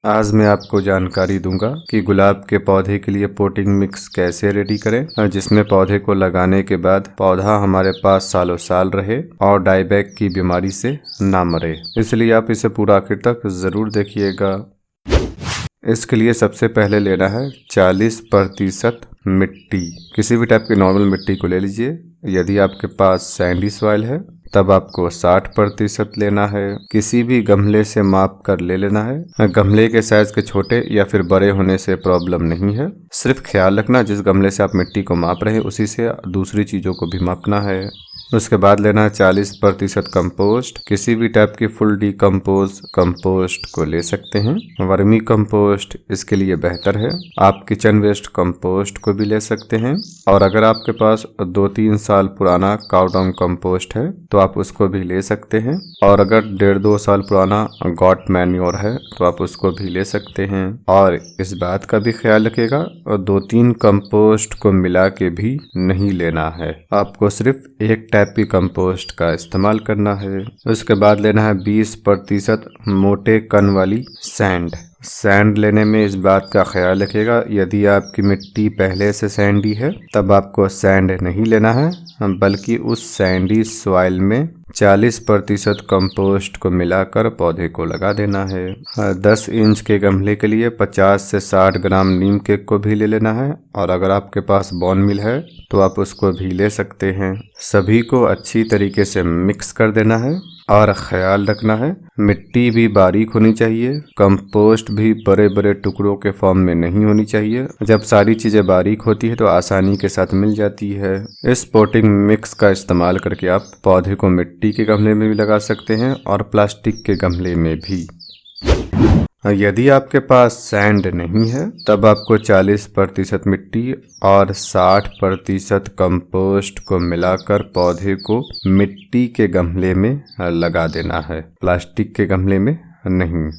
आज मैं आपको जानकारी दूंगा कि गुलाब के पौधे के लिए पोटिंग मिक्स कैसे रेडी करें जिसमें पौधे को लगाने के बाद पौधा हमारे पास सालों साल रहे और डाईबैक की बीमारी से ना मरे। इसलिए आप इसे पूरा आखिर तक जरूर देखिएगा। इसके लिए सबसे पहले लेना है 40% मिट्टी। किसी भी टाइप की नॉर्मल मिट्टी को ले लीजिए। यदि आपके पास सैंडी सॉइल है तब आपको 60% लेना है। किसी भी गमले से माप कर ले लेना है। गमले के साइज के छोटे या फिर बड़े होने से प्रॉब्लम नहीं है। सिर्फ ख्याल रखना जिस गमले से आप मिट्टी को माप रहे हैं उसी से दूसरी चीज़ों को भी मापना है। उसके बाद लेना है 40% कंपोस्ट। किसी भी टाइप की फुल डिकम्पोज कंपोस्ट को ले सकते हैं। वर्मी कंपोस्ट इसके लिए बेहतर है। आप किचन वेस्ट कंपोस्ट को भी ले सकते हैं। और अगर आपके पास 2-3 साल पुराना काउ डंग कंपोस्ट है तो आप उसको भी ले सकते हैं। और अगर 1.5-2 साल पुराना गॉट मैन्योर है तो आप उसको भी ले सकते हैं। और इस बात का भी ख्याल रखिएगा 2-3 कंपोस्ट को मिला के भी नहीं लेना है। आपको सिर्फ एक टाइप की कंपोस्ट का इस्तेमाल करना है। उसके बाद लेना है 20% मोटे कण वाली सैंड लेने में इस बात का ख्याल रखिएगा यदि आपकी मिट्टी पहले से सैंडी है तब आपको सैंड नहीं लेना है, बल्कि उस सैंडी सॉइल में 40% कंपोस्ट को मिलाकर पौधे को लगा देना है। 10 इंच के गमले के लिए 50 से 60 ग्राम नीम केक को भी ले लेना है। और अगर आपके पास बोन मील है तो आप उसको भी ले सकते हैं। सभी को अच्छी तरीके से मिक्स कर देना है और ख्याल रखना है मिट्टी भी बारीक होनी चाहिए, कंपोस्ट भी बड़े बड़े टुकड़ों के फॉर्म में नहीं होनी चाहिए। जब सारी चीजें बारीक होती है तो आसानी के साथ मिल जाती है। इस पोटिंग मिक्स का इस्तेमाल करके आप पौधे को मिट्टी के गमले में भी लगा सकते हैं और प्लास्टिक के गमले में भी। यदि आपके पास सैंड नहीं है तब आपको 40% मिट्टी और 60% कंपोस्ट को मिलाकर पौधे को मिट्टी के गमले में लगा देना है, प्लास्टिक के गमले में नहीं।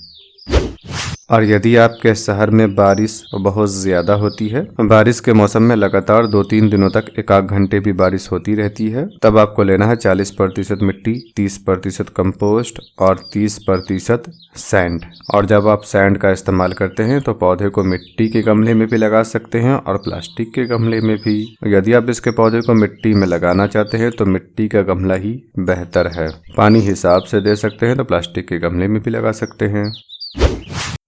और यदि आपके शहर में बारिश बहुत ज़्यादा होती है, बारिश के मौसम में लगातार 2-3 दिनों तक 1-8 घंटे भी बारिश होती रहती है, तब आपको लेना है 40% मिट्टी, 30% कंपोस्ट और 30% सैंड। और जब आप सैंड का इस्तेमाल करते हैं तो पौधे को मिट्टी के गमले में भी लगा सकते हैं और प्लास्टिक के गमले में भी। यदि आप इसके पौधे को मिट्टी में लगाना चाहते हैं तो मिट्टी का गमला ही बेहतर है। पानी हिसाब से दे सकते हैं तो प्लास्टिक के गमले में भी लगा सकते हैं।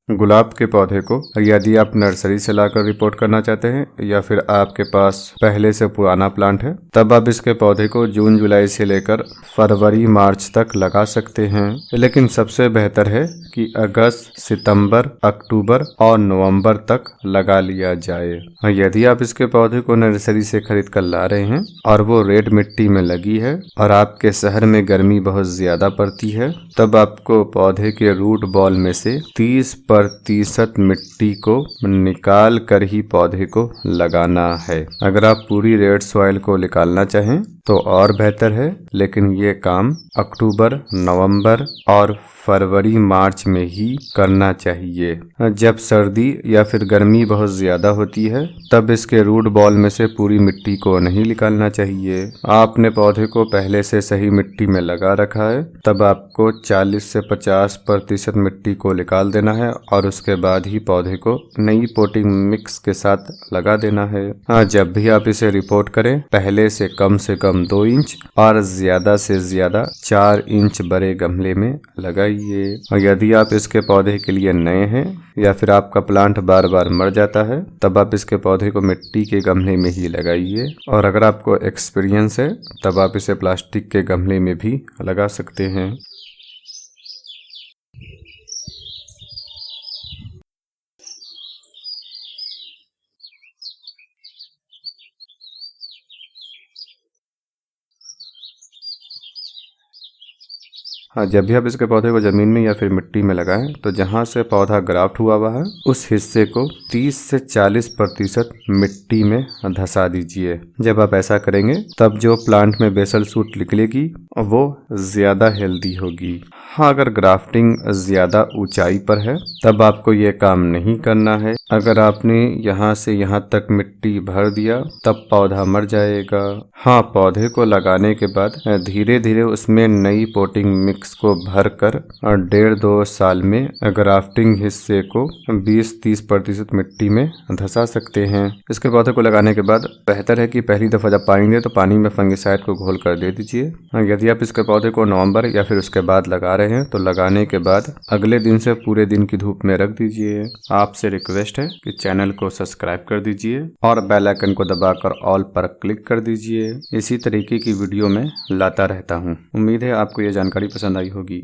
गुलाब के पौधे को यदि आप नर्सरी से लाकर रिपोर्ट करना चाहते हैं या फिर आपके पास पहले से पुराना प्लांट है तब आप इसके पौधे को जून जुलाई से लेकर फरवरी मार्च तक लगा सकते हैं। लेकिन सबसे बेहतर है कि अगस्त, सितंबर, अक्टूबर और नवंबर तक लगा लिया जाए। यदि आप इसके पौधे को नर्सरी से खरीद कर ला रहे हैं और वो रेड मिट्टी में लगी है और आपके शहर में गर्मी बहुत ज्यादा पड़ती है तब आपको पौधे के रूट बॉल में से 30% मिट्टी को निकाल कर ही पौधे को लगाना है। अगर आप पूरी रेड सॉइल को निकालना चाहें तो और बेहतर है, लेकिन ये काम अक्टूबर, नवंबर और फरवरी मार्च में ही करना चाहिए। जब सर्दी या फिर गर्मी बहुत ज्यादा होती है तब इसके रूट बॉल में से पूरी मिट्टी को नहीं निकालना चाहिए। आपने पौधे को पहले से सही मिट्टी में लगा रखा है तब आपको 40 से 50% मिट्टी को निकाल देना है और उसके बाद ही पौधे को नई पोटिंग मिक्स के साथ लगा देना है। जब भी आप इसे रिपोर्ट करें पहले से कम 2 इंच और ज्यादा से ज्यादा 4 इंच बड़े गमले में लगाइए। और यदि आप इसके पौधे के लिए नए हैं या फिर आपका प्लांट बार बार मर जाता है तब आप इसके पौधे को मिट्टी के गमले में ही लगाइए। और अगर आपको एक्सपीरियंस है तब आप इसे प्लास्टिक के गमले में भी लगा सकते हैं। जब भी आप इसके पौधे को जमीन में या फिर मिट्टी में लगाएं तो जहां से पौधा ग्राफ्ट हुआ हुआ है उस हिस्से को 30 से 40% मिट्टी में धंसा दीजिए। जब आप ऐसा करेंगे तब जो प्लांट में बेसल शूट निकलेगी वो ज्यादा हेल्दी होगी। हाँ, अगर ग्राफ्टिंग ज़्यादा ऊंचाई पर है तब आपको ये काम नहीं करना है। अगर आपने यहाँ से यहाँ तक मिट्टी भर दिया तब पौधा मर जाएगा। हाँ, पौधे को लगाने के बाद धीरे धीरे उसमें नई पोटिंग मिक्स को भर कर 1.5-2 साल में ग्राफ्टिंग हिस्से को 20-30% मिट्टी में धंसा सकते हैं। इसके पौधे को लगाने के बाद बेहतर है कि पहली दफ़ा जब पानी दे तो पानी में फंगिसाइड को घोल कर दे दीजिए। यदि आप इसके पौधे को नवंबर या फिर उसके बाद लगा रहे हैं तो लगाने के बाद अगले दिन से पूरे दिन की धूप में रख दीजिए। आपसे रिक्वेस्ट है कि चैनल को सब्सक्राइब कर दीजिए और बेल आइकन को दबाकर ऑल पर क्लिक कर दीजिए। इसी तरीके की वीडियो में लाता रहता हूँ। उम्मीद है आपको ये जानकारी पसंद आई होगी।